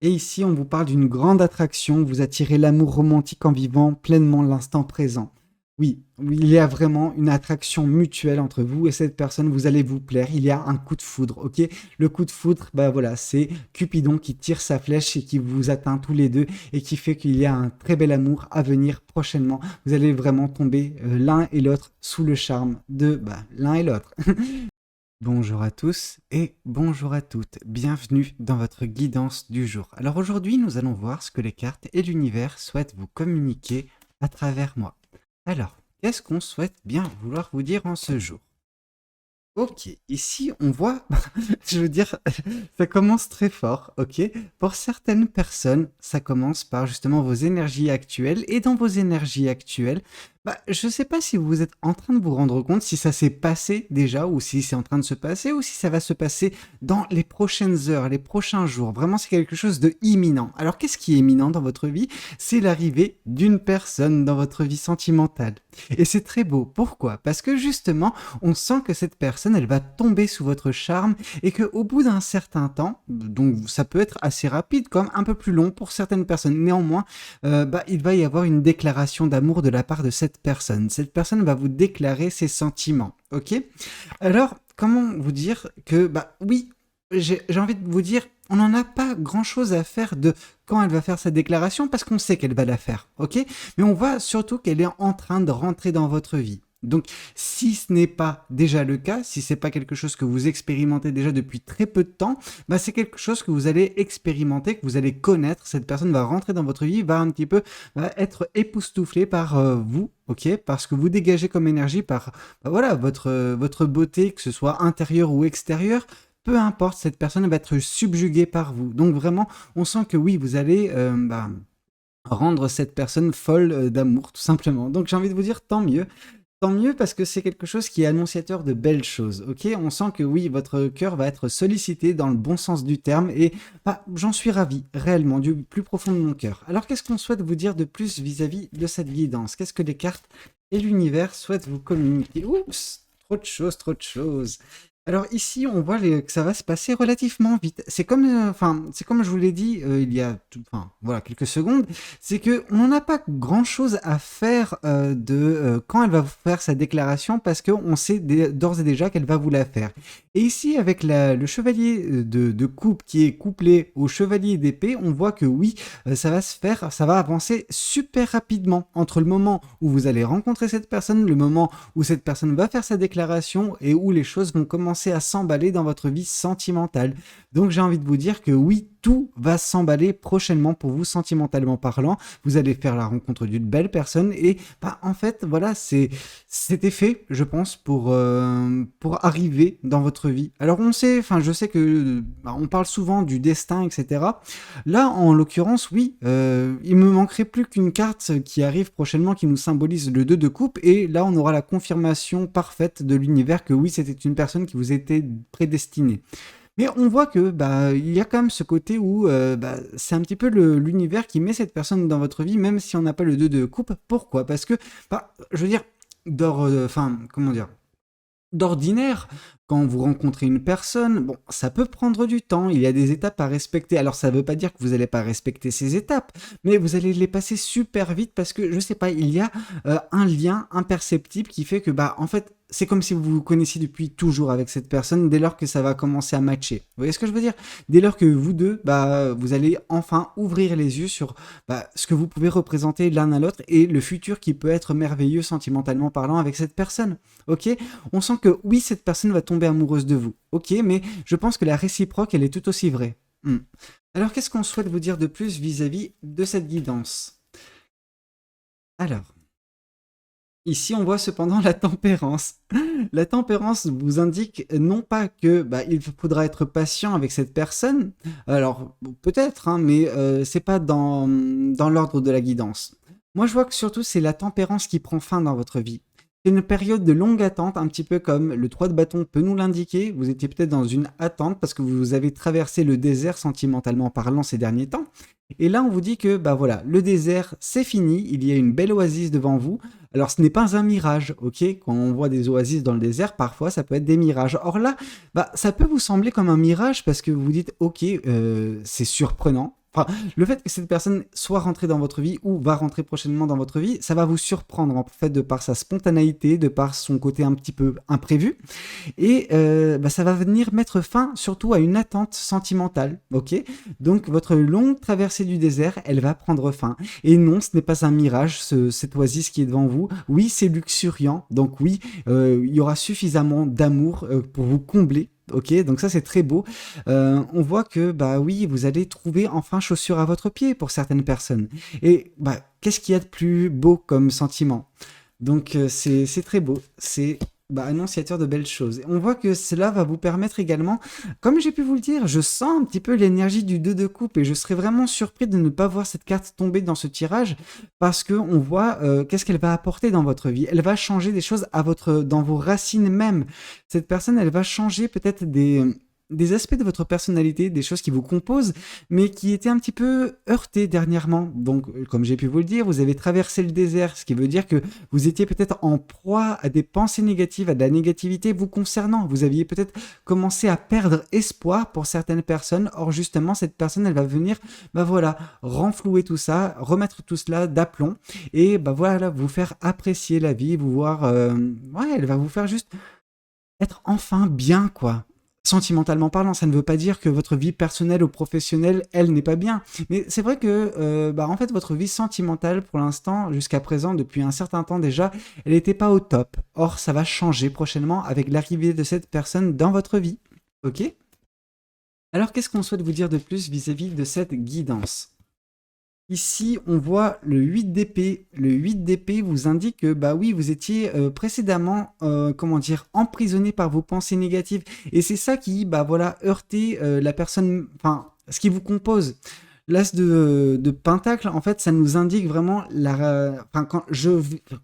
Et ici, on vous parle d'une grande attraction, vous attirez l'amour romantique en vivant pleinement l'instant présent. Oui, oui, il y a vraiment une attraction mutuelle entre vous et cette personne, vous allez vous plaire, il y a un coup de foudre, ok? Le coup de foudre, bah voilà, c'est Cupidon qui tire sa flèche et qui vous atteint tous les deux et qui fait qu'il y a un très bel amour à venir prochainement. Vous allez vraiment tomber l'un et l'autre sous le charme de l'un et l'autre. Bonjour à tous et bonjour à toutes, bienvenue dans votre guidance du jour. Alors aujourd'hui nous allons voir ce que les cartes et l'univers souhaitent vous communiquer à travers moi. Alors, qu'est-ce qu'on souhaite bien vouloir vous dire en ce jour? Ok, ici on voit, je veux dire, ça commence très fort, ok? Pour certaines personnes, ça commence par justement vos énergies actuelles, et dans vos énergies actuelles, je sais pas si vous êtes en train de vous rendre compte si ça s'est passé déjà, ou si c'est en train de se passer, ou si ça va se passer dans les prochaines heures, les prochains jours. Vraiment, c'est quelque chose de imminent. Alors, qu'est-ce qui est imminent dans votre vie? C'est l'arrivée d'une personne dans votre vie sentimentale. Et c'est très beau. Pourquoi? Parce que justement, on sent que cette personne, elle va tomber sous votre charme et qu'au bout d'un certain temps, donc ça peut être assez rapide, comme un peu plus long pour certaines personnes, néanmoins, il va y avoir une déclaration d'amour de la part de cette personne. Cette personne va vous déclarer ses sentiments, ok? Alors, comment vous dire que, oui, j'ai envie de vous dire, on n'en a pas grand-chose à faire de quand elle va faire sa déclaration parce qu'on sait qu'elle va la faire, ok? Mais on voit surtout qu'elle est en train de rentrer dans votre vie. Donc, si ce n'est pas déjà le cas, si c'est pas quelque chose que vous expérimentez déjà depuis très peu de temps, c'est quelque chose que vous allez expérimenter, que vous allez connaître. Cette personne va rentrer dans votre vie, va un petit peu être époustouflée par vous, ok, parce que vous dégagez comme énergie, par voilà votre beauté, que ce soit intérieure ou extérieure. Peu importe, cette personne va être subjuguée par vous. Donc vraiment, on sent que oui, vous allez rendre cette personne folle d'amour, tout simplement. Donc j'ai envie de vous dire tant mieux. Tant mieux parce que c'est quelque chose qui est annonciateur de belles choses, ok? On sent que oui, votre cœur va être sollicité dans le bon sens du terme et j'en suis ravi, réellement, du plus profond de mon cœur. Alors qu'est-ce qu'on souhaite vous dire de plus vis-à-vis de cette guidance? Qu'est-ce que les cartes et l'univers souhaitent vous communiquer? Oups, trop de choses, trop de choses. Alors ici, on voit que ça va se passer relativement vite. C'est comme, c'est comme je vous l'ai dit il y a, voilà, quelques secondes. C'est que on n'a pas grand-chose à faire de quand elle va vous faire sa déclaration parce qu'on sait d'ores et déjà qu'elle va vous la faire. Et ici, avec le chevalier de coupe qui est couplé au chevalier d'épée, on voit que oui, ça va se faire, ça va avancer super rapidement entre le moment où vous allez rencontrer cette personne, le moment où cette personne va faire sa déclaration et où les choses vont commencer à s'emballer dans votre vie sentimentale. Donc j'ai envie de vous dire que oui, tout va s'emballer prochainement pour vous sentimentalement parlant. Vous allez faire la rencontre d'une belle personne et en fait voilà, c'était fait, je pense, pour arriver dans votre vie. Alors on sait, je sais que on parle souvent du destin, etc. Là, en l'occurrence, oui, il me manquerait plus qu'une carte qui arrive prochainement qui nous symbolise le 2 de coupe et là on aura la confirmation parfaite de l'univers que oui, c'était une personne qui vous était prédestinée. Mais on voit que il y a quand même ce côté où c'est un petit peu l'univers qui met cette personne dans votre vie, même si on n'a pas le 2 de coupe. Pourquoi? Parce que, je veux dire, comment dire, d'ordinaire, quand vous rencontrez une personne, bon, ça peut prendre du temps, il y a des étapes à respecter. Alors ça ne veut pas dire que vous n'allez pas respecter ces étapes, mais vous allez les passer super vite parce que, je sais pas, il y a un lien imperceptible qui fait que, en fait, c'est comme si vous vous connaissiez depuis toujours avec cette personne dès lors que ça va commencer à matcher. Vous voyez ce que je veux dire? Dès lors que vous deux, vous allez enfin ouvrir les yeux sur ce que vous pouvez représenter l'un à l'autre et le futur qui peut être merveilleux sentimentalement parlant avec cette personne. Ok? On sent que oui, cette personne va tomber amoureuse de vous. Ok, mais je pense que la réciproque, elle est tout aussi vraie. Alors, qu'est-ce qu'on souhaite vous dire de plus vis-à-vis de cette guidance? Alors, ici, on voit cependant la tempérance. La tempérance vous indique non pas que il faudra être patient avec cette personne, alors peut-être, hein, mais c'est pas dans l'ordre de la guidance. Moi, je vois que surtout c'est la tempérance qui prend fin dans votre vie. C'est une période de longue attente, un petit peu comme le 3 de bâton peut nous l'indiquer. Vous étiez peut-être dans une attente parce que vous avez traversé le désert sentimentalement parlant ces derniers temps. Et là, on vous dit que voilà, le désert, c'est fini, il y a une belle oasis devant vous. Alors, ce n'est pas un mirage, ok? Quand on voit des oasis dans le désert, parfois, ça peut être des mirages. Or là, ça peut vous sembler comme un mirage parce que vous vous dites, ok, c'est surprenant, Enfin, le fait que cette personne soit rentrée dans votre vie ou va rentrer prochainement dans votre vie, ça va vous surprendre en fait de par sa spontanéité, de par son côté un petit peu imprévu. Et ça va venir mettre fin surtout à une attente sentimentale, ok? Donc votre longue traversée du désert, elle va prendre fin. Et non, ce n'est pas un mirage, cette oasis qui est devant vous. Oui, c'est luxuriant, donc oui, il y aura suffisamment d'amour pour vous combler. Ok, donc ça c'est très beau. On voit que bah oui, vous allez trouver enfin chaussure à votre pied pour certaines personnes. Et bah qu'est-ce qu'il y a de plus beau comme sentiment? Donc c'est très beau. C'est bah, annonciateur de belles choses. On voit que cela va vous permettre également, comme j'ai pu vous le dire, je sens un petit peu l'énergie du 2 de coupe et je serais vraiment surpris de ne pas voir cette carte tomber dans ce tirage parce que on voit qu'est-ce qu'elle va apporter dans votre vie. Elle va changer des choses dans vos racines même. Cette personne, elle va changer peut-être des aspects de votre personnalité, des choses qui vous composent, mais qui étaient un petit peu heurtées dernièrement. Donc, comme j'ai pu vous le dire, vous avez traversé le désert, ce qui veut dire que vous étiez peut-être en proie à des pensées négatives, à de la négativité vous concernant. Vous aviez peut-être commencé à perdre espoir pour certaines personnes. Or, justement, cette personne, elle va venir, bah voilà, renflouer tout ça, remettre tout cela d'aplomb et bah voilà, vous faire apprécier la vie, vous voir, ouais, elle va vous faire juste être enfin bien, quoi. Sentimentalement parlant, ça ne veut pas dire que votre vie personnelle ou professionnelle, elle, n'est pas bien. Mais c'est vrai que, en fait, votre vie sentimentale, pour l'instant, jusqu'à présent, depuis un certain temps déjà, elle n'était pas au top. Or, ça va changer prochainement avec l'arrivée de cette personne dans votre vie. Ok? Alors, qu'est-ce qu'on souhaite vous dire de plus vis-à-vis de cette guidance? Ici, on voit le 8 d'épée. Le 8 d'épée vous indique que, bah oui, vous étiez précédemment, comment dire, emprisonné par vos pensées négatives. Et c'est ça qui, bah voilà, heurtait la personne, enfin, ce qui vous compose. L'as de pentacle, en fait, ça nous indique vraiment enfin,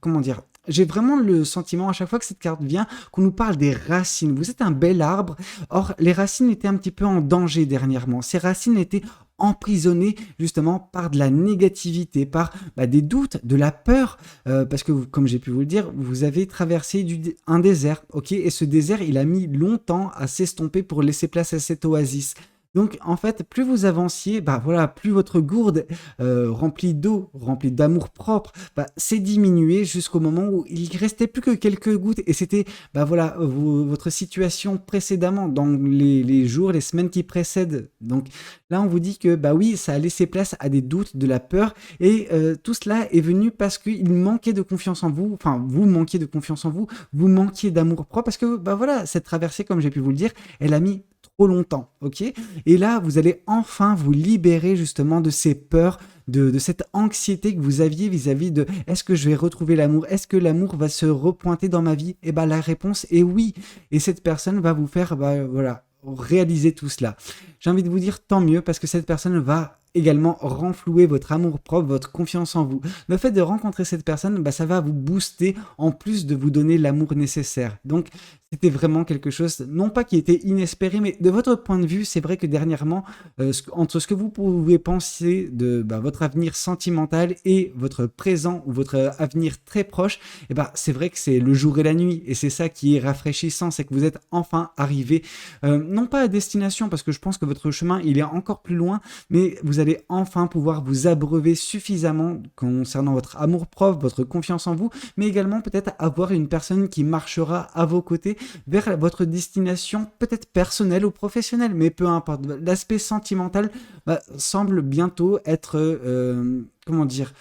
comment dire, j'ai vraiment le sentiment à chaque fois que cette carte vient qu'on nous parle des racines. Vous êtes un bel arbre. Or, les racines étaient un petit peu en danger dernièrement. Ces racines étaient emprisonnées justement par de la négativité, par des doutes, de la peur, parce que comme j'ai pu vous le dire, vous avez traversé un désert, ok, et ce désert, il a mis longtemps à s'estomper pour laisser place à cette oasis. Donc en fait, plus vous avanciez, bah voilà, plus votre gourde remplie d'eau, remplie d'amour propre, s'est diminuée jusqu'au moment où il restait plus que quelques gouttes. Et c'était, bah voilà, votre situation précédemment, dans les jours, les semaines qui précèdent. Donc là, on vous dit que bah oui, ça a laissé place à des doutes, de la peur, et tout cela est venu parce qu'il manquait de confiance en vous. Enfin, vous manquiez de confiance en vous, vous manquiez d'amour propre, parce que bah voilà, cette traversée, comme j'ai pu vous le dire, elle a mis trop longtemps, ok? Et là, vous allez enfin vous libérer justement de ces peurs, de cette anxiété que vous aviez vis-à-vis de est-ce que je vais retrouver l'amour? Est-ce que l'amour va se repointer dans ma vie? Et bah la réponse est oui. Et cette personne va vous faire, voilà, réaliser tout cela. J'ai envie de vous dire tant mieux parce que cette personne va également renflouer votre amour propre, votre confiance en vous. Le fait de rencontrer cette personne, ça va vous booster en plus de vous donner l'amour nécessaire. Donc, c'était vraiment quelque chose, non pas qui était inespéré, mais de votre point de vue, c'est vrai que dernièrement, entre ce que vous pouvez penser de votre avenir sentimental et votre présent ou votre avenir très proche, c'est vrai que c'est le jour et la nuit. Et c'est ça qui est rafraîchissant, c'est que vous êtes enfin arrivé, non pas à destination, parce que je pense que votre chemin, il est encore plus loin, mais vous allez enfin pouvoir vous abreuver suffisamment concernant votre amour propre, votre confiance en vous, mais également peut-être avoir une personne qui marchera à vos côtés vers votre destination, peut-être personnelle ou professionnelle, mais peu importe. L'aspect sentimental semble bientôt être, comment dire,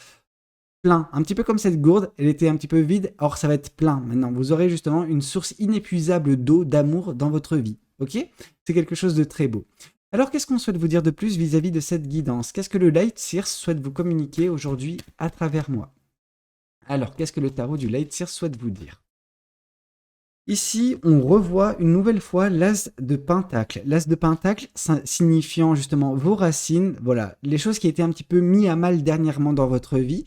plein, un petit peu comme cette gourde, elle était un petit peu vide, or ça va être plein maintenant. Vous aurez justement une source inépuisable d'eau, d'amour dans votre vie, ok? C'est quelque chose de très beau. Alors, qu'est-ce qu'on souhaite vous dire de plus vis-à-vis de cette guidance? Qu'est-ce que le Light Seers souhaite vous communiquer aujourd'hui à travers moi? Alors, qu'est-ce que le tarot du Light Seers souhaite vous dire? Ici, on revoit une nouvelle fois l'as de pentacle. L'as de pentacle signifiant justement vos racines, voilà, les choses qui étaient un petit peu mis à mal dernièrement dans votre vie.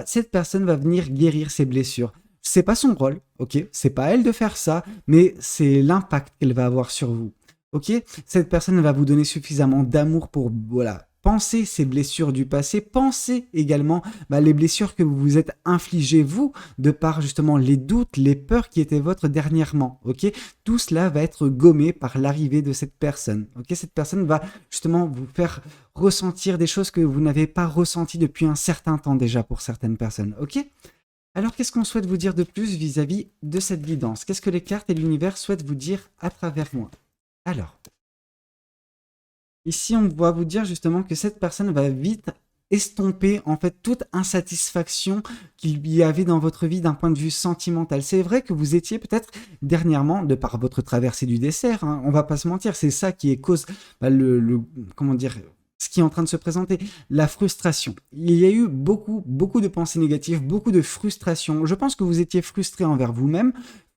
Cette personne va venir guérir ses blessures. C'est pas son rôle, ok? C'est pas à elle de faire ça, mais c'est l'impact qu'elle va avoir sur vous. Ok, cette personne va vous donner suffisamment d'amour pour, voilà, pensez ces blessures du passé, pensez également les blessures que vous vous êtes infligées vous, de par justement les doutes, les peurs qui étaient vôtres dernièrement, ok? Tout cela va être gommé par l'arrivée de cette personne, ok? Cette personne va justement vous faire ressentir des choses que vous n'avez pas ressenties depuis un certain temps déjà pour certaines personnes, ok? Alors, qu'est-ce qu'on souhaite vous dire de plus vis-à-vis de cette guidance? Qu'est-ce que les cartes et l'univers souhaitent vous dire à travers moi? Alors, ici, on va vous dire justement que cette personne va vite estomper en fait toute insatisfaction qu'il y avait dans votre vie d'un point de vue sentimental. C'est vrai que vous étiez peut-être dernièrement, de par votre traversée du dessert, hein, on va pas se mentir, c'est ça qui est cause, comment dire, ce qui est en train de se présenter, la frustration. Il y a eu beaucoup de pensées négatives, beaucoup de frustration. Je pense que vous étiez frustré envers vous-même,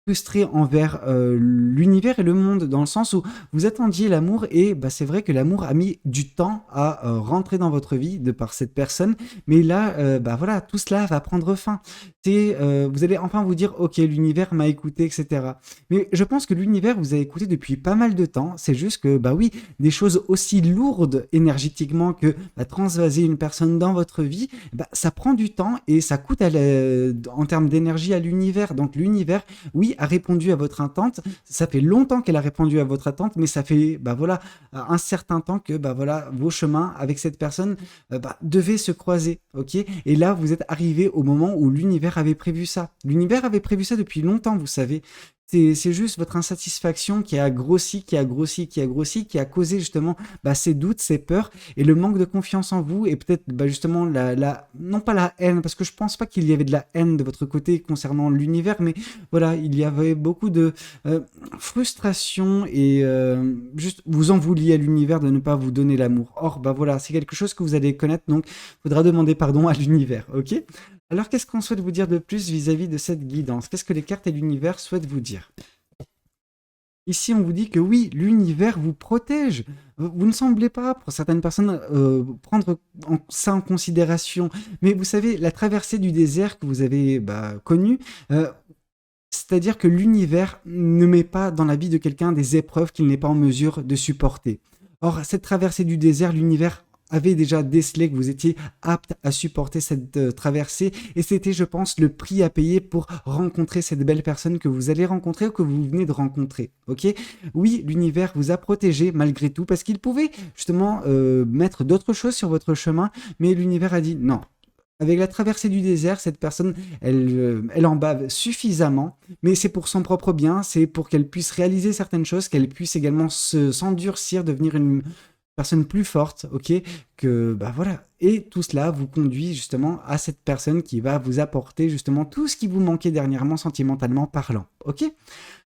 frustré envers l'univers et le monde, dans le sens où vous attendiez l'amour et c'est vrai que l'amour a mis du temps à rentrer dans votre vie de par cette personne, mais là, voilà, tout cela va prendre fin. Vous allez enfin vous dire, ok, l'univers m'a écouté, etc. Mais je pense que l'univers vous a écouté depuis pas mal de temps, c'est juste que, oui, des choses aussi lourdes énergétiquement que transvaser une personne dans votre vie, ça prend du temps et ça coûte en termes d'énergie à l'univers. Donc l'univers, oui, a répondu à votre attente. Ça fait longtemps qu'elle a répondu à votre attente, mais ça fait voilà, un certain temps que voilà, vos chemins avec cette personne devaient se croiser. Ok? Et là, vous êtes arrivé au moment où l'univers avait prévu ça. L'univers avait prévu ça depuis longtemps, vous savez. C'est juste votre insatisfaction qui a grossi, qui a causé justement ces doutes, ces peurs et le manque de confiance en vous et peut-être justement non pas la haine, parce que je pense pas qu'il y avait de la haine de votre côté concernant l'univers, mais voilà, il y avait beaucoup de frustration et juste vous en vouliez à l'univers de ne pas vous donner l'amour. Or, voilà, c'est quelque chose que vous allez connaître, donc il faudra demander pardon à l'univers, ok? Alors, qu'est-ce qu'on souhaite vous dire de plus vis-à-vis de cette guidance? Qu'est-ce que les cartes et l'univers souhaitent vous dire? Ici, on vous dit que oui, l'univers vous protège. Vous ne semblez pas, pour certaines personnes, prendre ça en considération. Mais vous savez, la traversée du désert que vous avez connue, c'est-à-dire que l'univers ne met pas dans la vie de quelqu'un des épreuves qu'il n'est pas en mesure de supporter. Or, cette traversée du désert, l'univers avait déjà décelé que vous étiez apte à supporter cette traversée et c'était, je pense, le prix à payer pour rencontrer cette belle personne que vous allez rencontrer ou que vous venez de rencontrer, ok? Oui, l'univers vous a protégé malgré tout parce qu'il pouvait justement mettre d'autres choses sur votre chemin, mais l'univers a dit non. Avec la traversée du désert, cette personne, elle en bave suffisamment, mais c'est pour son propre bien, c'est pour qu'elle puisse réaliser certaines choses, qu'elle puisse également s'endurcir, devenir une personne plus forte, ok, que voilà, et tout cela vous conduit justement à cette personne qui va vous apporter justement tout ce qui vous manquait dernièrement sentimentalement parlant, ok?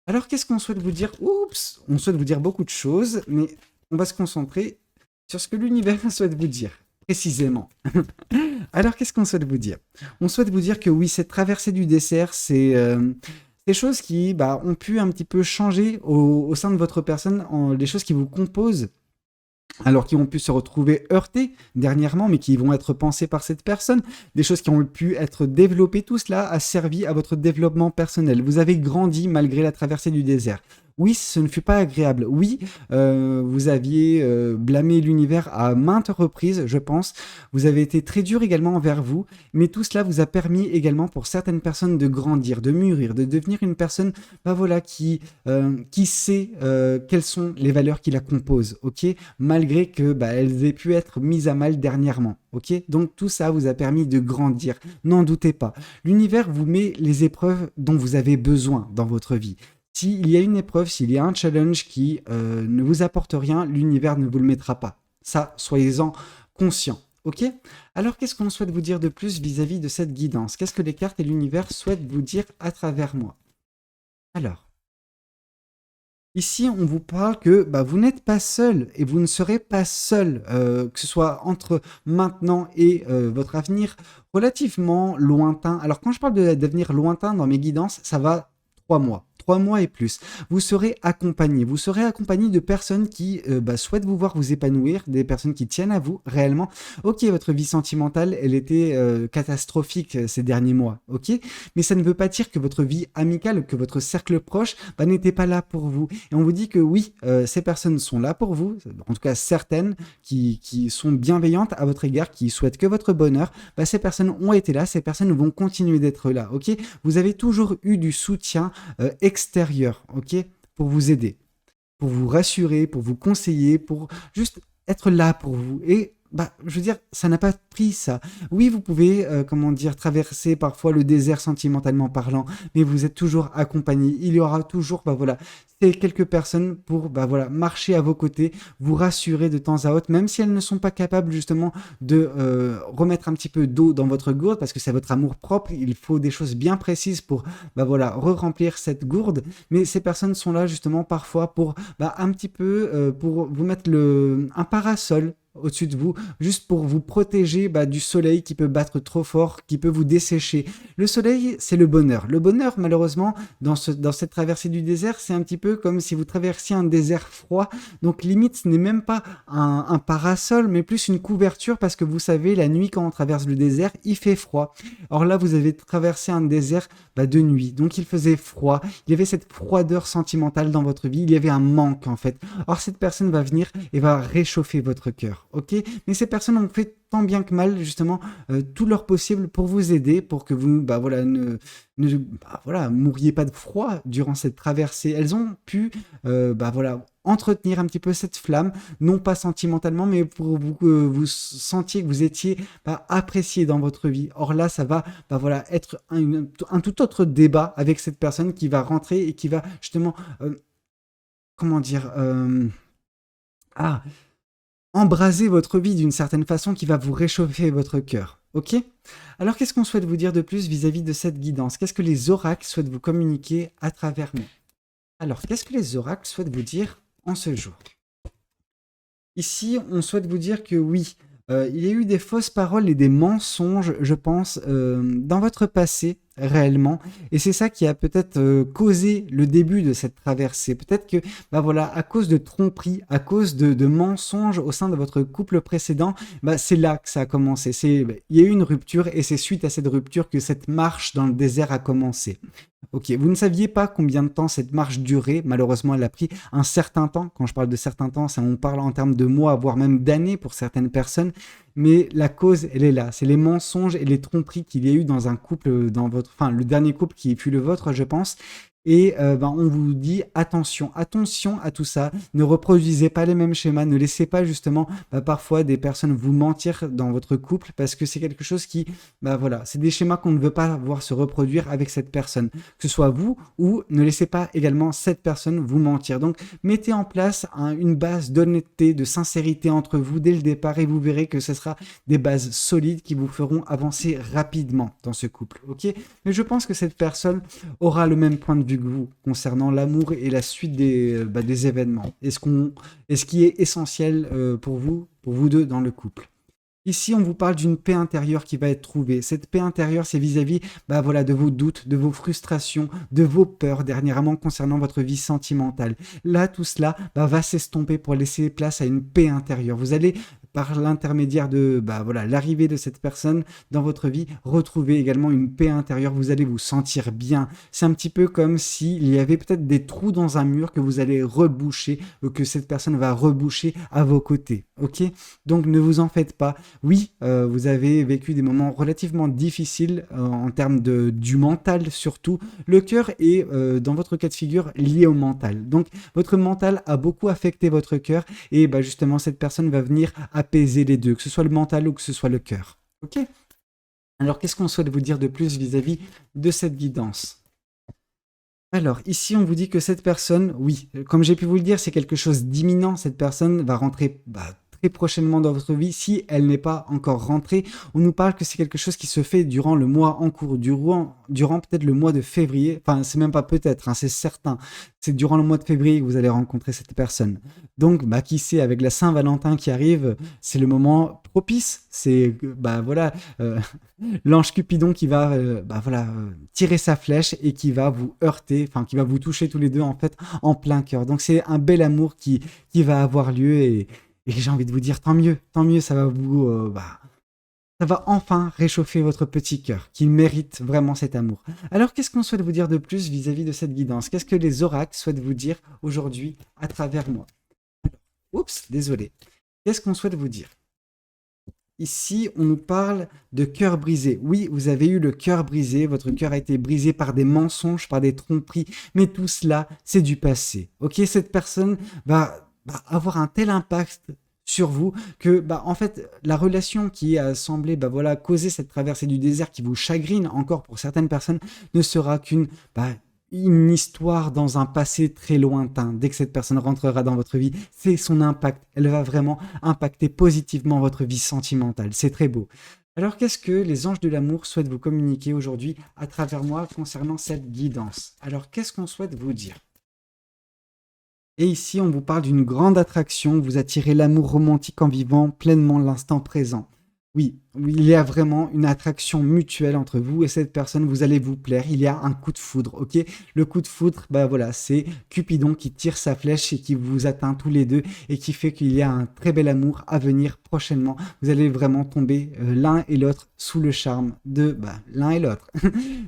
Alors qu'est-ce qu'on souhaite vous dire? Oups, on souhaite vous dire beaucoup de choses, mais on va se concentrer sur ce que l'univers souhaite vous dire, précisément. Alors qu'est-ce qu'on souhaite vous dire? On souhaite vous dire que oui, cette traversée du dessert, c'est des choses qui ont pu un petit peu changer au sein de votre personne, les choses qui vous composent, alors qui ont pu se retrouver heurtés dernièrement, mais qui vont être pensées par cette personne, des choses qui ont pu être développées, tout cela a servi à votre développement personnel. Vous avez grandi malgré la traversée du désert. Oui, ce ne fut pas agréable. Oui, vous aviez blâmé l'univers à maintes reprises, je pense. Vous avez été très dur également envers vous, mais tout cela vous a permis également pour certaines personnes de grandir, de mûrir, de devenir une personne voilà, qui sait quelles sont les valeurs qui la composent, ok? Malgré que elles aient pu être mises à mal dernièrement, ok? Donc tout ça vous a permis de grandir, n'en doutez pas. L'univers vous met les épreuves dont vous avez besoin dans votre vie. S'il y a une épreuve, s'il y a un challenge qui ne vous apporte rien, l'univers ne vous le mettra pas. Ça, soyez-en conscients. Ok? Alors, qu'est-ce qu'on souhaite vous dire de plus vis-à-vis de cette guidance? Qu'est-ce que les cartes et l'univers souhaitent vous dire à travers moi? Alors, ici, on vous parle que vous n'êtes pas seul et vous ne serez pas seul, que ce soit entre maintenant et votre avenir relativement lointain. Alors, quand je parle d'avenir lointain dans mes guidances, ça va 3 mois. 3 mois et plus. Vous serez accompagné. Vous serez accompagné de personnes qui souhaitent vous voir vous épanouir, des personnes qui tiennent à vous réellement. Ok, votre vie sentimentale, elle était catastrophique ces derniers mois, ok? Mais ça ne veut pas dire que votre vie amicale, que votre cercle proche n'était pas là pour vous. Et on vous dit que oui, ces personnes sont là pour vous, en tout cas certaines qui sont bienveillantes à votre égard, qui souhaitent que votre bonheur. Ces personnes ont été là, ces personnes vont continuer d'être là, ok? Vous avez toujours eu du soutien extérieur, ok, pour vous aider, pour vous rassurer, pour vous conseiller, pour juste être là pour vous. Et je veux dire, ça n'a pas pris ça. Oui, vous pouvez, traverser parfois le désert sentimentalement parlant, mais vous êtes toujours accompagné. Il y aura toujours, ces quelques personnes pour, marcher à vos côtés, vous rassurer de temps à autre, même si elles ne sont pas capables justement de remettre un petit peu d'eau dans votre gourde, parce que c'est votre amour propre. Il faut des choses bien précises pour, re-remplir cette gourde. Mais ces personnes sont là justement parfois pour, un petit peu, pour vous mettre un parasol au-dessus de vous, juste pour vous protéger du soleil qui peut battre trop fort, qui peut vous dessécher. Le soleil, c'est le bonheur. Le bonheur, malheureusement, dans cette traversée du désert, c'est un petit peu comme si vous traversiez un désert froid. Donc limite, ce n'est même pas un parasol, mais plus une couverture, parce que vous savez, la nuit, quand on traverse le désert, il fait froid. Or là, vous avez traversé un désert de nuit, donc il faisait froid. Il y avait cette froideur sentimentale dans votre vie, il y avait un manque en fait. Or cette personne va venir et va réchauffer votre cœur. Ok, mais ces personnes ont fait tant bien que mal justement tout leur possible pour vous aider, pour que vous ne mouriez pas de froid durant cette traversée. Elles ont pu entretenir un petit peu cette flamme, non pas sentimentalement, mais pour que vous sentiez que vous étiez apprécié dans votre vie. Or là, ça va être un tout autre débat avec cette personne qui va rentrer et qui va justement embraser votre vie d'une certaine façon, qui va vous réchauffer votre cœur. Ok? Alors qu'est-ce qu'on souhaite vous dire de plus vis-à-vis de cette guidance? Qu'est-ce que les oracles souhaitent vous communiquer à travers nous? Alors, qu'est-ce que les oracles souhaitent vous dire en ce jour? Ici, on souhaite vous dire que oui, il y a eu des fausses paroles et des mensonges, je pense, dans votre passé, réellement. Et c'est ça qui a peut-être causé le début de cette traversée. Peut-être que, à cause de tromperies, à cause de mensonges au sein de votre couple précédent, c'est là que ça a commencé. Il y a eu une rupture et c'est suite à cette rupture que cette marche dans le désert a commencé. Ok, vous ne saviez pas combien de temps cette marche durait. Malheureusement, elle a pris un certain temps. Quand je parle de certain temps, on parle en termes de mois, voire même d'années pour certaines personnes. Mais la cause, elle est là. C'est les mensonges et les tromperies qu'il y a eu dans un couple, le dernier couple qui fut le vôtre, je pense. Et on vous dit attention à tout ça, ne reproduisez pas les mêmes schémas, ne laissez pas justement parfois des personnes vous mentir dans votre couple, parce que c'est quelque chose qui, c'est des schémas qu'on ne veut pas voir se reproduire avec cette personne, que ce soit vous, ou ne laissez pas également cette personne vous mentir. Donc mettez en place une base d'honnêteté, de sincérité entre vous dès le départ, et vous verrez que ce sera des bases solides qui vous feront avancer rapidement dans ce couple, ok? Mais je pense que cette personne aura le même point de vue que vous concernant l'amour et la suite des événements. Et ce qui est essentiel pour vous deux dans le couple. Ici, on vous parle d'une paix intérieure qui va être trouvée. Cette paix intérieure, c'est vis-à-vis de vos doutes, de vos frustrations, de vos peurs dernièrement concernant votre vie sentimentale. Là, tout cela va s'estomper pour laisser place à une paix intérieure. Vous allez, par l'intermédiaire de l'arrivée de cette personne dans votre vie, retrouver également une paix intérieure. Vous allez vous sentir bien. C'est un petit peu comme s'il y avait peut-être des trous dans un mur que vous allez reboucher, ou que cette personne va reboucher à vos côtés. Ok? Donc ne vous en faites pas. Oui, vous avez vécu des moments relativement difficiles en termes du mental surtout. Le cœur est, dans votre cas de figure, lié au mental. Donc votre mental a beaucoup affecté votre cœur, et justement cette personne va venir apaiser les deux, que ce soit le mental ou que ce soit le cœur. Ok? Alors qu'est-ce qu'on souhaite vous dire de plus vis-à-vis de cette guidance? Alors, ici, on vous dit que cette personne, oui, comme j'ai pu vous le dire, c'est quelque chose d'imminent. Cette personne va rentrer rentrer prochainement dans votre vie si elle n'est pas encore rentrée. On nous parle que c'est quelque chose qui se fait durant le mois en cours, durant peut-être le mois de février. Enfin, c'est même pas peut-être, hein, c'est certain. C'est durant le mois de février que vous allez rencontrer cette personne. Donc, bah, qui sait, avec la Saint-Valentin qui arrive, c'est le moment propice. C'est, bah voilà, l'ange Cupidon qui va, tirer sa flèche et qui va vous heurter, enfin, qui va vous toucher tous les deux, en fait, en plein cœur. Donc, c'est un bel amour qui va avoir lieu et j'ai envie de vous dire tant mieux, ça va vous, ça va enfin réchauffer votre petit cœur, qui mérite vraiment cet amour. Alors, qu'est-ce qu'on souhaite vous dire de plus vis-à-vis de cette guidance? Qu'est-ce que les oracles souhaitent vous dire aujourd'hui à travers moi? Oups, désolé. Qu'est-ce qu'on souhaite vous dire? Ici, on nous parle de cœur brisé. Oui, vous avez eu le cœur brisé, votre cœur a été brisé par des mensonges, par des tromperies, mais tout cela, c'est du passé. Ok, cette personne va avoir un tel impact sur vous que en fait la relation qui a semblé causer cette traversée du désert qui vous chagrine encore pour certaines personnes ne sera qu'une une histoire dans un passé très lointain. Dès que cette personne rentrera dans votre vie, c'est son impact. Elle va vraiment impacter positivement votre vie sentimentale. C'est très beau. Alors, qu'est-ce que les anges de l'amour souhaitent vous communiquer aujourd'hui à travers moi concernant cette guidance? Alors, qu'est-ce qu'on souhaite vous dire? Et ici, on vous parle d'une grande attraction. Vous attirez l'amour romantique en vivant pleinement l'instant présent. Oui, il y a vraiment une attraction mutuelle entre vous et cette personne, vous allez vous plaire. Il y a un coup de foudre, ok? Le coup de foudre, c'est Cupidon qui tire sa flèche et qui vous atteint tous les deux et qui fait qu'il y a un très bel amour à venir prochainement. Vous allez vraiment tomber l'un et l'autre sous le charme de l'un et l'autre.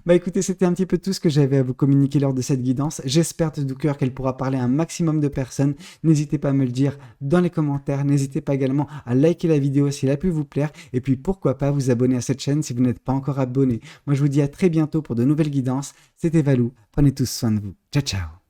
Écoutez, c'était un petit peu tout ce que j'avais à vous communiquer lors de cette guidance. J'espère de tout cœur qu'elle pourra parler à un maximum de personnes. N'hésitez pas à me le dire dans les commentaires. N'hésitez pas également à liker la vidéo si elle a pu vous plaire. Et puis pourquoi pas vous abonner à cette chaîne si vous n'êtes pas encore abonné. Moi je vous dis à très bientôt pour de nouvelles guidances. C'était Valou, prenez tous soin de vous. Ciao ciao.